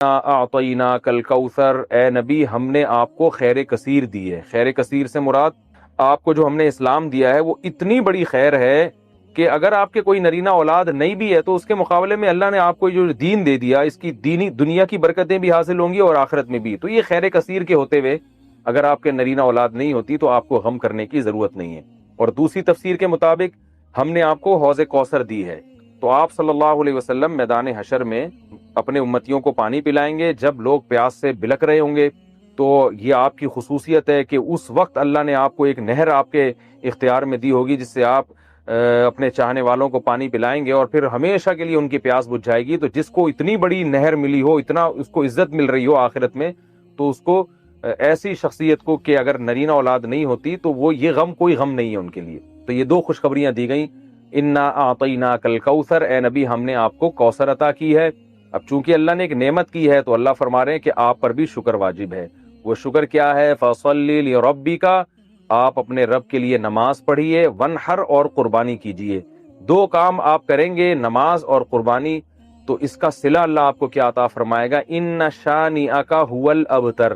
اعطیناک الکوثر، اے نبی ہم نے آپ کو خیر کثیر دی ہے۔ خیر کثیر سے مراد آپ کو جو ہم نے اسلام دیا ہے وہ اتنی بڑی خیر ہے کہ اگر آپ کے کوئی نرینہ اولاد نہیں بھی ہے تو اس کے مقابلے میں اللہ نے آپ کو جو دین دے دیا، اس کی دینی دنیا کی برکتیں بھی حاصل ہوں گی اور آخرت میں بھی۔ تو یہ خیر کثیر کے ہوتے ہوئے اگر آپ کے نرینہ اولاد نہیں ہوتی تو آپ کو غم کرنے کی ضرورت نہیں ہے۔ اور دوسری تفسیر کے مطابق ہم نے آپ کو حوض کوثر دی ہے، تو آپ صلی اللہ علیہ وسلم میدان حشر میں اپنے امتیوں کو پانی پلائیں گے جب لوگ پیاس سے بلک رہے ہوں گے۔ تو یہ آپ کی خصوصیت ہے کہ اس وقت اللہ نے آپ کو ایک نہر آپ کے اختیار میں دی ہوگی جس سے آپ اپنے چاہنے والوں کو پانی پلائیں گے اور پھر ہمیشہ کے لیے ان کی پیاس بجھ جائے گی۔ تو جس کو اتنی بڑی نہر ملی ہو، اتنا اس کو عزت مل رہی ہو آخرت میں، تو اس کو ایسی شخصیت کو کہ اگر نرینہ اولاد نہیں ہوتی تو وہ یہ غم کوئی غم نہیں ہے ان کے لیے۔ تو یہ دو خوشخبریاں دی گئیں، انا اعطیناک الکوثر، اے نبی ہم نے آپ کو کوثر عطا کی ہے۔ اب چونکہ اللہ نے ایک نعمت کی ہے تو اللہ فرما رہے ہیں کہ آپ پر بھی شکر واجب ہے۔ وہ شکر کیا ہے؟ فصلی لربک، آپ اپنے رب کے لیے نماز پڑھیے، ونحر اور قربانی کیجیے۔ دو کام آپ کریں گے، نماز اور قربانی، تو اس کا صلہ اللہ آپ کو کیا عطا فرمائے گا؟ ان شانئک ھو الابتر،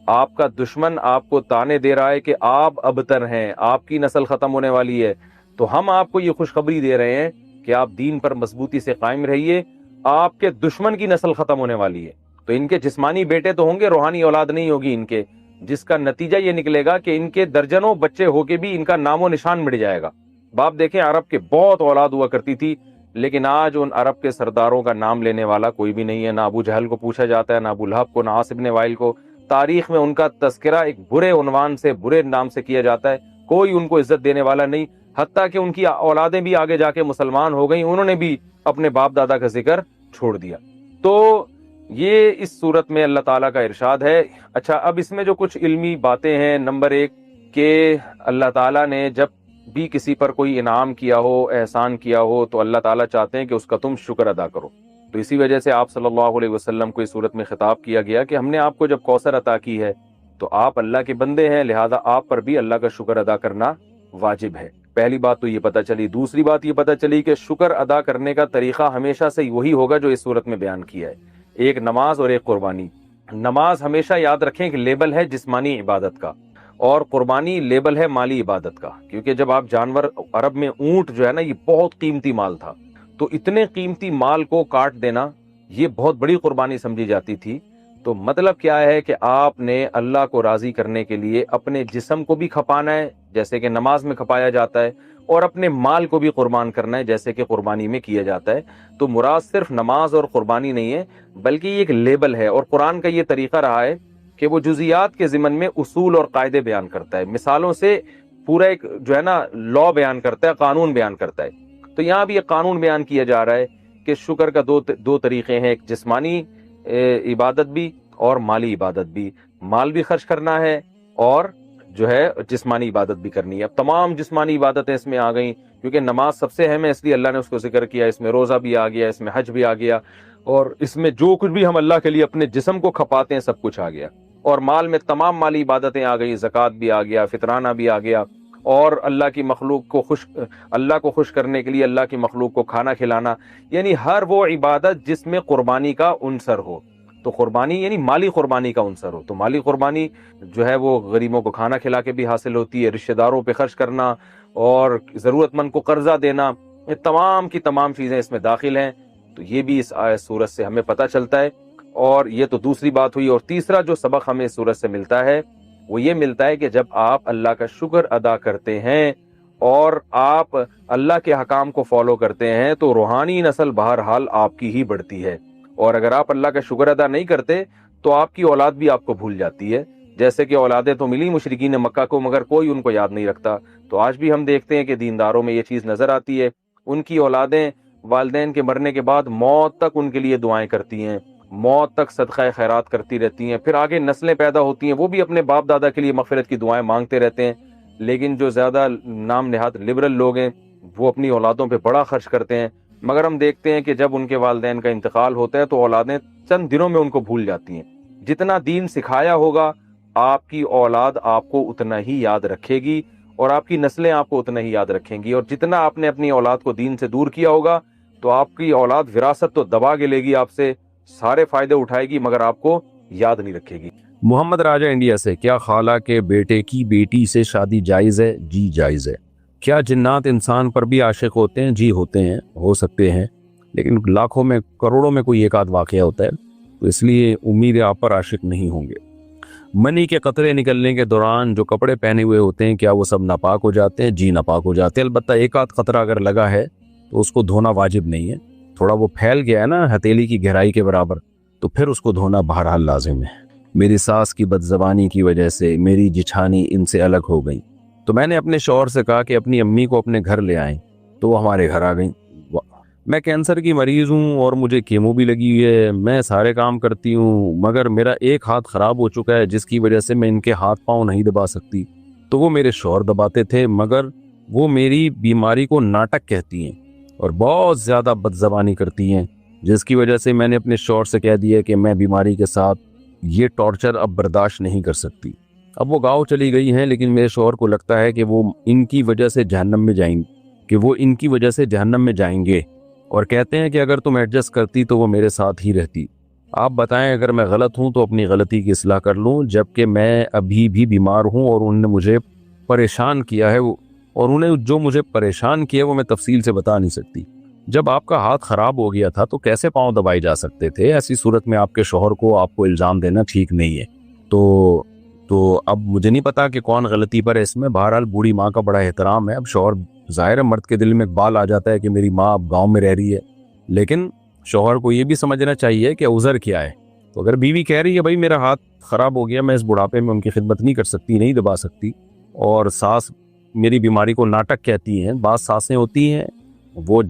آپ کا دشمن آپ کو تانے دے رہا ہے کہ آپ ابتر ہیں، آپ کی نسل ختم ہونے والی ہے۔ تو ہم آپ کو یہ خوشخبری دے رہے ہیں کہ آپ دین پر مضبوطی سے قائم رہیے، آپ کے دشمن کی نسل ختم ہونے والی ہے۔ تو ان کے جسمانی بیٹے تو ہوں گے، روحانی اولاد نہیں ہوگی ان کے، جس کا نتیجہ یہ نکلے گا کہ ان کے درجنوں بچے ہو کے بھی ان کا نام و نشان مٹ جائے گا۔ باپ دیکھیں، عرب کے بہت اولاد ہوا کرتی تھی، لیکن آج ان عرب کے سرداروں کا نام لینے والا کوئی بھی نہیں ہے۔ نہ ابو جہل کو پوچھا جاتا ہے، نہ ابو لہب کو، نہ عاص بن وائل کو۔ تاریخ میں ان کا تذکرہ ایک برے عنوان سے، برے نام سے کیا جاتا ہے، کوئی ان کو عزت دینے والا نہیں۔ حتیٰ کہ ان کی اولادیں بھی آگے جا کے مسلمان ہو گئیں، انہوں نے بھی اپنے باپ دادا کا ذکر چھوڑ دیا۔ تو یہ اس صورت میں اللہ تعالیٰ کا ارشاد ہے۔ اچھا، اب اس میں جو کچھ علمی باتیں ہیں، نمبر ایک کہ اللہ تعالیٰ نے جب بھی کسی پر کوئی انعام کیا ہو، احسان کیا ہو، تو اللہ تعالیٰ چاہتے ہیں کہ اس کا تم شکر ادا کرو۔ تو اسی وجہ سے آپ صلی اللہ علیہ وسلم کو اس صورت میں خطاب کیا گیا کہ ہم نے آپ کو جب کوثر عطا کی ہے تو آپ اللہ کے بندے ہیں، لہذا آپ پر بھی اللہ کا شکر ادا کرنا واجب ہے۔ پہلی بات تو یہ پتہ چلی۔ دوسری بات یہ پتہ چلی کہ شکر ادا کرنے کا طریقہ ہمیشہ سے وہی ہوگا جو اس صورت میں بیان کیا ہے، ایک نماز اور ایک قربانی۔ نماز ہمیشہ یاد رکھیں کہ لیبل ہے جسمانی عبادت کا، اور قربانی لیبل ہے مالی عبادت کا، کیونکہ جب آپ جانور، عرب میں اونٹ جو ہے نا، یہ بہت قیمتی مال تھا، تو اتنے قیمتی مال کو کاٹ دینا یہ بہت بڑی قربانی سمجھی جاتی تھی۔ تو مطلب کیا ہے کہ آپ نے اللہ کو راضی کرنے کے لیے اپنے جسم کو بھی کھپانا ہے جیسے کہ نماز میں کھپایا جاتا ہے، اور اپنے مال کو بھی قربان کرنا ہے جیسے کہ قربانی میں کیا جاتا ہے۔ تو مراد صرف نماز اور قربانی نہیں ہے، بلکہ یہ ایک لیبل ہے۔ اور قرآن کا یہ طریقہ رہا ہے کہ وہ جزیات کے ضمن میں اصول اور قاعدے بیان کرتا ہے، مثالوں سے پورا ایک جو ہے نا لا بیان کرتا ہے، قانون بیان کرتا ہے۔ تو یہاں بھی ایک قانون بیان کیا جا رہا ہے کہ شکر کا دو طریقے ہیں، ایک جسمانی عبادت بھی اور مالی عبادت بھی۔ مال بھی خرچ کرنا ہے اور جو ہے جسمانی عبادت بھی کرنی ہے۔ اب تمام جسمانی عبادتیں اس میں آ گئیں، کیونکہ نماز سب سے اہم ہے اس لیے اللہ نے اس کو ذکر کیا، اس میں روزہ بھی آ گیا، اس میں حج بھی آ گیا، اور اس میں جو کچھ بھی ہم اللہ کے لیے اپنے جسم کو کھپاتے ہیں سب کچھ آ گیا۔ اور مال میں تمام مالی عبادتیں آ گئی، زکوٰۃ بھی آ گیا، فطرانہ بھی آ گیا، اور اللہ کی مخلوق کو خوش کرنے کے لیے اللہ کی مخلوق کو کھانا کھلانا، یعنی ہر وہ عبادت جس میں قربانی کا عنصر ہو۔ تو قربانی یعنی مالی قربانی کا عنصر ہو، تو مالی قربانی جو ہے وہ غریبوں کو کھانا کھلا کے بھی حاصل ہوتی ہے، رشتہ داروں پہ خرچ کرنا اور ضرورت مند کو قرضہ دینا، یہ تمام کی تمام چیزیں اس میں داخل ہیں۔ تو یہ بھی اس سورت سے ہمیں پتہ چلتا ہے، اور یہ تو دوسری بات ہوئی۔ اور تیسرا جو سبق ہمیں اس سورت سے ملتا ہے وہ یہ ملتا ہے کہ جب آپ اللہ کا شکر ادا کرتے ہیں اور آپ اللہ کے حکام کو فالو کرتے ہیں تو روحانی نسل بہرحال آپ کی ہی بڑھتی ہے، اور اگر آپ اللہ کا شکر ادا نہیں کرتے تو آپ کی اولاد بھی آپ کو بھول جاتی ہے، جیسے کہ اولادیں تو ملی مشرکین مکہ کو مگر کوئی ان کو یاد نہیں رکھتا۔ تو آج بھی ہم دیکھتے ہیں کہ دینداروں میں یہ چیز نظر آتی ہے، ان کی اولادیں والدین کے مرنے کے بعد موت تک ان کے لیے دعائیں کرتی ہیں، موت تک صدقہ خیرات کرتی رہتی ہیں، پھر آگے نسلیں پیدا ہوتی ہیں وہ بھی اپنے باپ دادا کے لیے مغفرت کی دعائیں مانگتے رہتے ہیں۔ لیکن جو زیادہ نام نہاد لبرل لوگ ہیں وہ اپنی اولادوں پہ بڑا خرچ کرتے ہیں، مگر ہم دیکھتے ہیں کہ جب ان کے والدین کا انتقال ہوتا ہے تو اولادیں چند دنوں میں ان کو بھول جاتی ہیں۔ جتنا دین سکھایا ہوگا آپ کی اولاد آپ کو اتنا ہی یاد رکھے گی، اور آپ کی نسلیں آپ کو اتنا ہی یاد رکھیں گی، اور جتنا آپ نے اپنی اولاد کو دین سے دور کیا ہوگا تو آپ کی اولاد وراثت تو دبا کے لے گی آپ سے، سارے فائدے اٹھائے گی مگر آپ کو یاد نہیں رکھے گی۔ محمد راجہ انڈیا سے، کیا خالہ کے بیٹے کی بیٹی سے شادی جائز ہے؟ جی جائز ہے۔ کیا جنات انسان پر بھی عاشق ہوتے ہیں؟ جی ہوتے ہیں، ہو سکتے ہیں، لیکن لاکھوں میں کروڑوں میں کوئی ایک آدھ واقعہ ہوتا ہے، تو اس لیے امید ہے آپ پر عاشق نہیں ہوں گے۔ منی کے قطرے نکلنے کے دوران جو کپڑے پہنے ہوئے ہوتے ہیں کیا وہ سب ناپاک ہو جاتے ہیں؟ جی ناپاک ہو جاتے ہیں، البتہ ایک آدھ قطرہ اگر لگا ہے تو اس کو دھونا واجب نہیں ہے، تھوڑا وہ پھیل گیا ہے نا ہتھیلی کی گہرائی کے برابر، تو پھر اس کو دھونا بہرحال لازم ہے۔ میری ساس کی بد زبانی کی وجہ سے میری جٹھانی ان سے الگ ہو گئی، تو میں نے اپنے شوہر سے کہا کہ اپنی امی کو اپنے گھر لے آئیں، تو وہ ہمارے گھر آ گئیں۔ میں کینسر کی مریض ہوں اور مجھے کیمو بھی لگی ہوئی ہے، میں سارے کام کرتی ہوں مگر میرا ایک ہاتھ خراب ہو چکا ہے جس کی وجہ سے میں ان کے ہاتھ پاؤں نہیں دبا سکتی، تو وہ میرے شوہر دباتے تھے، مگر وہ میری بیماری کو ناٹک کہتی ہیں اور بہت زیادہ بد زبانی کرتی ہیں، جس کی وجہ سے میں نے اپنے شوہر سے کہہ دیا کہ میں بیماری کے ساتھ یہ ٹارچر اب برداشت نہیں کر سکتی۔ اب وہ گاؤں چلی گئی ہیں، لیکن میرے شوہر کو لگتا ہے کہ وہ ان کی وجہ سے جہنم میں جائیں گے، اور کہتے ہیں کہ اگر تم ایڈجسٹ کرتی تو وہ میرے ساتھ ہی رہتی۔ آپ بتائیں اگر میں غلط ہوں تو اپنی غلطی کی اصلاح کر لوں، جبکہ میں ابھی بھی بیمار ہوں اور انہوں نے مجھے پریشان کیا ہے، اور انہیں جو مجھے پریشان کیا وہ میں تفصیل سے بتا نہیں سکتی۔ جب آپ کا ہاتھ خراب ہو گیا تھا تو کیسے پاؤں دبائے جا سکتے تھے؟ ایسی صورت میں آپ کے شوہر کو آپ کو الزام دینا ٹھیک نہیں ہے۔ تو اب مجھے نہیں پتا کہ کون غلطی پر ہے اس میں، بہرحال بوڑھی ماں کا بڑا احترام ہے۔ اب شوہر ظاہر ہے مرد کے دل میں اقبال آ جاتا ہے کہ میری ماں اب گاؤں میں رہ رہی ہے، لیکن شوہر کو یہ بھی سمجھنا چاہیے کہ عذر کیا ہے۔ تو اگر بیوی کہہ رہی ہے بھائی میرا ہاتھ خراب ہو گیا، میں اس بڑھاپے میں ان کی خدمت نہیں کر سکتی، نہیں دبا سکتی، اور ساس میری بیماری کو ناٹک کہتی ہیں، بعض ساسیں ہوتی ہیں وہ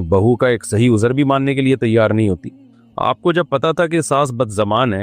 بہو کا ایک صحیح عذر بھی ماننے کے لیے تیار نہیں ہوتی۔ آپ کو جب پتا تھا کہ ساس بد زبان ہے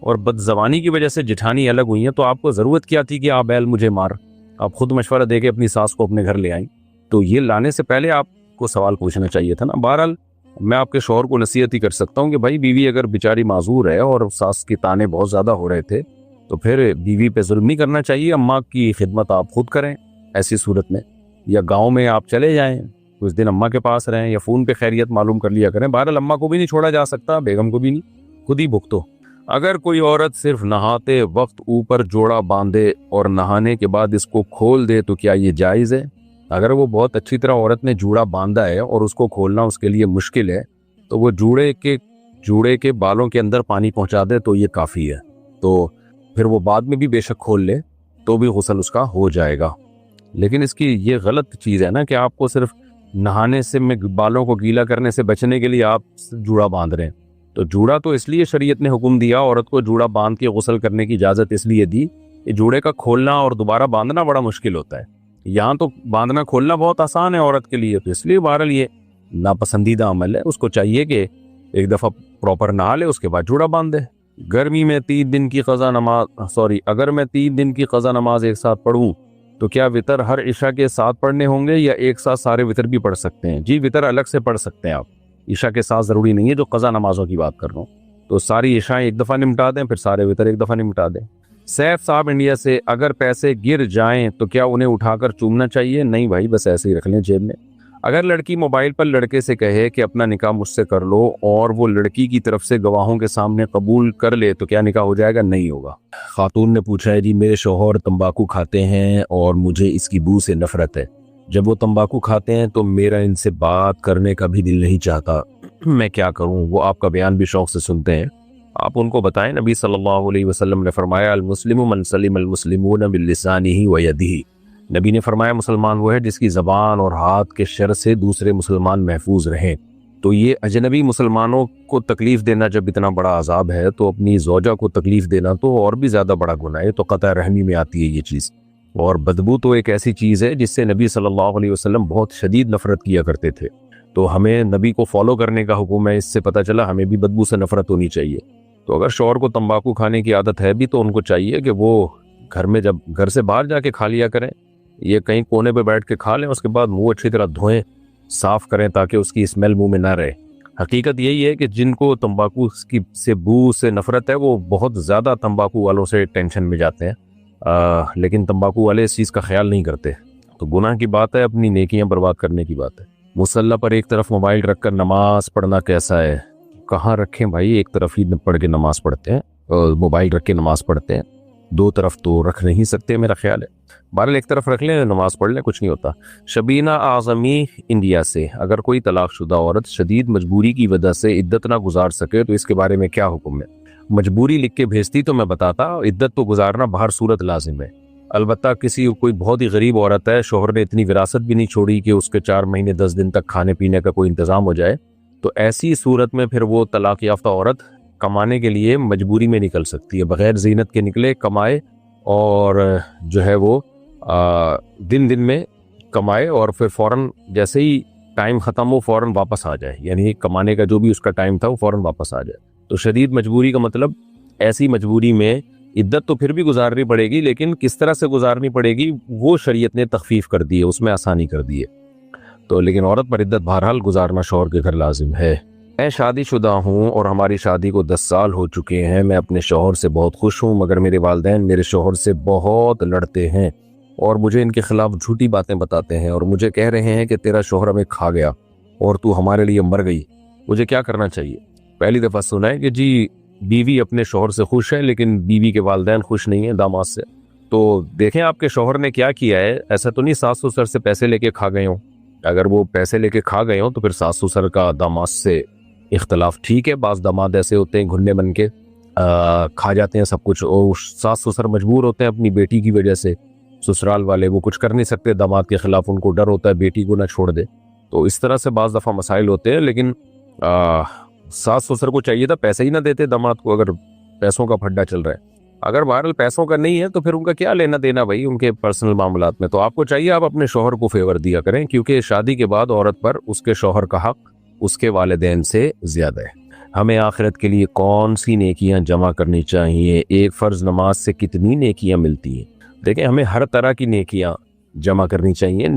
اور بد زبانی کی وجہ سے جٹھانی الگ ہوئی ہیں، تو آپ کو ضرورت کیا تھی کہ آپ بیل مجھے مار؟ آپ خود مشورہ دے کے اپنی ساس کو اپنے گھر لے آئیں، تو یہ لانے سے پہلے آپ کو سوال پوچھنا چاہیے تھا نا۔ بہرحال میں آپ کے شوہر کو نصیحت ہی کر سکتا ہوں کہ بھائی بیوی اگر بیچاری معذور ہے اور ساس کے تانے بہت زیادہ ہو رہے تھے تو پھر بیوی پہ ظلم نہیں کرنا چاہیے، اماں کی خدمت آپ خود کریں ایسی صورت میں، یا گاؤں میں آپ چلے جائیں کچھ دن اماں کے پاس رہیں، یا فون پہ خیریت معلوم کر لیا کریں۔ بہرحال اماں کو بھی نہیں چھوڑا جا سکتا، بیگم کو بھی نہیں، خود ہی بھگتو۔ اگر کوئی عورت صرف نہاتے وقت اوپر جوڑا باندھے اور نہانے کے بعد اس کو کھول دے تو کیا یہ جائز ہے؟ اگر وہ بہت اچھی طرح عورت نے جوڑا باندھا ہے اور اس کو کھولنا اس کے لیے مشکل ہے تو وہ جوڑے کے بالوں کے اندر پانی پہنچا دے تو یہ کافی ہے، تو پھر وہ بعد میں بھی بے شک کھول لے تو بھی غسل اس کا ہو جائے گا۔ لیکن اس کی یہ غلط چیز ہے نا کہ آپ کو صرف نہانے سے میں بالوں کو گیلا کرنے سے بچنے کے لیے آپ جوڑا باندھ رہے ہیں، تو جوڑا تو اس لیے شریعت نے حکم دیا عورت کو جوڑا باندھ کے غسل کرنے کی اجازت اس لیے دی کہ جوڑے کا کھولنا اور دوبارہ باندھنا بڑا مشکل ہوتا ہے، یہاں تو باندھنا کھولنا بہت آسان ہے عورت کے لیے، تو اس لیے بہرحال یہ ناپسندیدہ عمل ہے، اس کو چاہیے کہ ایک دفعہ پراپر نہا لے اس کے بعد جوڑا باندھ دے۔ گرمی میں 3 دن کی قضا نماز اگر میں 3 دن کی قضا نماز ایک ساتھ پڑھوں تو کیا وطر ہر عشاء کے ساتھ پڑھنے ہوں گے یا ایک ساتھ سارے وطر بھی پڑھ سکتے ہیں؟ جی وطر الگ سے پڑھ سکتے ہیں آپ، عشاء کے ساتھ ضروری نہیں ہے، جو قضا نمازوں کی بات کر رہا ہوں تو ساری عشاء ایک دفعہ نمٹا دیں، پھر سارے وطر ایک دفعہ نمٹا دیں۔ سیف صاحب انڈیا سے، اگر پیسے گر جائیں تو کیا انہیں اٹھا کر چومنا چاہیے؟ نہیں بھائی، بس ایسے ہی رکھ لیں جیب میں۔ اگر لڑکی موبائل پر لڑکے سے کہے کہ اپنا نکاح مجھ سے کر لو اور وہ لڑکی کی طرف سے گواہوں کے سامنے قبول کر لے تو کیا نکاح ہو جائے گا؟ نہیں ہوگا۔ خاتون نے پوچھا ہے جی میرے شوہر تمباکو کھاتے ہیں اور مجھے اس کی بو سے نفرت ہے، جب وہ تمباکو کھاتے ہیں تو میرا ان سے بات کرنے کا بھی دل نہیں چاہتا، میں کیا کروں؟ وہ آپ کا بیان بھی شوق سے سنتے ہیں، آپ ان کو بتائیں نبی صلی اللہ علیہ وسلم نے فرمایا المسلم من سلم المسلمون بلسانہ ویدہ، نبی نے فرمایا مسلمان وہ ہے جس کی زبان اور ہاتھ کے شر سے دوسرے مسلمان محفوظ رہیں۔ تو یہ اجنبی مسلمانوں کو تکلیف دینا جب اتنا بڑا عذاب ہے تو اپنی زوجہ کو تکلیف دینا تو اور بھی زیادہ بڑا گناہ ہے، تو قطع رحمی میں آتی ہے یہ چیز۔ اور بدبو تو ایک ایسی چیز ہے جس سے نبی صلی اللہ علیہ وسلم بہت شدید نفرت کیا کرتے تھے، تو ہمیں نبی کو فالو کرنے کا حکم ہے، اس سے پتہ چلا ہمیں بھی بدبو سے نفرت ہونی چاہیے۔ تو اگر شوہر کو تمباکو کھانے کی عادت ہے بھی تو ان کو چاہیے کہ وہ گھر میں جب گھر سے باہر جا کے کھا لیا کریں، یہ کہیں کونے پہ بیٹھ کے کھا لیں، اس کے بعد منہ اچھی طرح دھوئیں، صاف کریں تاکہ اس کی اسمیل منہ میں نہ رہے۔ حقیقت یہی ہے کہ جن کو تمباکو سے بو سے نفرت ہے وہ بہت زیادہ تمباکو والوں سے ٹینشن میں جاتے ہیں، لیکن تمباکو والے اس چیز کا خیال نہیں کرتے، تو گناہ کی بات ہے، اپنی نیکیاں برباد کرنے کی بات ہے۔ مصلی پر ایک طرف موبائل رکھ کر نماز پڑھنا کیسا ہے؟ کہاں رکھیں بھائی؟ ایک طرف ہی پڑھ کے نماز پڑھتے ہیں اور موبائل رکھ کے نماز پڑھتے ہیں، دو طرف تو رکھ نہیں سکتے میرا خیال ہے۔ بہرحال ایک طرف رکھ لیں، نماز پڑھ لیں، کچھ نہیں ہوتا۔ شبینہ اعظمی انڈیا سے، اگر کوئی طلاق شدہ عورت شدید مجبوری کی وجہ سے عدت نہ گزار سکے تو اس کے بارے میں کیا حکم ہے؟ مجبوری لکھ کے بھیجتی تو میں بتاتا، عدت تو گزارنا بہر صورت لازم ہے۔ البتہ کوئی بہت ہی غریب عورت ہے، شوہر نے اتنی وراثت بھی نہیں چھوڑی کہ اس کے 4 مہینے 10 دن تک کھانے پینے کا کوئی انتظام ہو جائے، تو ایسی صورت میں پھر وہ طلاق یافتہ عورت کمانے کے لیے مجبوری میں نکل سکتی ہے، بغیر زینت کے نکلے، کمائے، اور جو ہے وہ دن دن میں کمائے، اور پھر فوراً جیسے ہی ٹائم ختم ہو فوراً واپس آ جائے، یعنی کمانے کا جو بھی اس کا ٹائم تھا وہ فوراً واپس آ جائے۔ تو شدید مجبوری کا مطلب ایسی مجبوری میں عدت تو پھر بھی گزارنی پڑے گی، لیکن کس طرح سے گزارنی پڑے گی وہ شریعت نے تخفیف کر دی ہے، اس میں آسانی کر دی ہے۔ تو لیکن عورت پر عدت بہرحال گزارنا شوہر کے گھر لازم ہے۔ میں شادی شدہ ہوں اور ہماری شادی کو 10 سال ہو چکے ہیں، میں اپنے شوہر سے بہت خوش ہوں، مگر میرے والدین میرے شوہر سے بہت لڑتے ہیں اور مجھے ان کے خلاف جھوٹی باتیں بتاتے ہیں، اور مجھے کہہ رہے ہیں کہ تیرا شوہر ہمیں کھا گیا اور تو ہمارے لیے مر گئی۔ مجھے کیا کرنا چاہیے؟ پہلی دفعہ سنا ہے کہ جی بیوی اپنے شوہر سے خوش ہے لیکن بیوی کے والدین خوش نہیں ہیں داماد سے۔ تو دیکھیں آپ کے شوہر نے کیا کیا ہے، ایسا تو نہیں ساس سسر سے پیسے لے کے کھا گئے ہوں۔ اگر وہ پیسے لے کے کھا گئے ہوں تو پھر ساس سسر کا داماد سے اختلاف ٹھیک ہے، بعض داماد ایسے ہوتے ہیں گھنڈے بن کے کھا جاتے ہیں سب کچھ، اور ساس سسر مجبور ہوتے ہیں اپنی بیٹی کی وجہ سے، سسرال والے وہ کچھ کر نہیں سکتے داماد کے خلاف، ان کو ڈر ہوتا ہے بیٹی کو نہ چھوڑ دے، تو اس طرح سے بعض دفعہ مسائل ہوتے ہیں۔ لیکن ساس سسر کو چاہیے تھا پیسے ہی نہ دیتے داماد کو، اگر پیسوں کا پھڈا چل رہا ہے۔ اگر بہرحال پیسوں کا نہیں ہے تو پھر ان کا کیا لینا دینا بھائی ان کے پرسنل معاملات میں، تو آپ کو چاہیے آپ اپنے شوہر کو فیور دیا کریں، کیونکہ شادی کے بعد عورت پر اس کے شوہر کا حق اس کے والدین سے زیادہ ہے۔ ہمیں آخرت کے لیے کون سی نیکیاں جمع کرنی چاہیے؟ ایک فرض نماز سے کتنی نیکیاں ملتی ہیں؟ دیکھیں ہمیں ہر طرح کی نیکیاں جمع کرنی چاہیے۔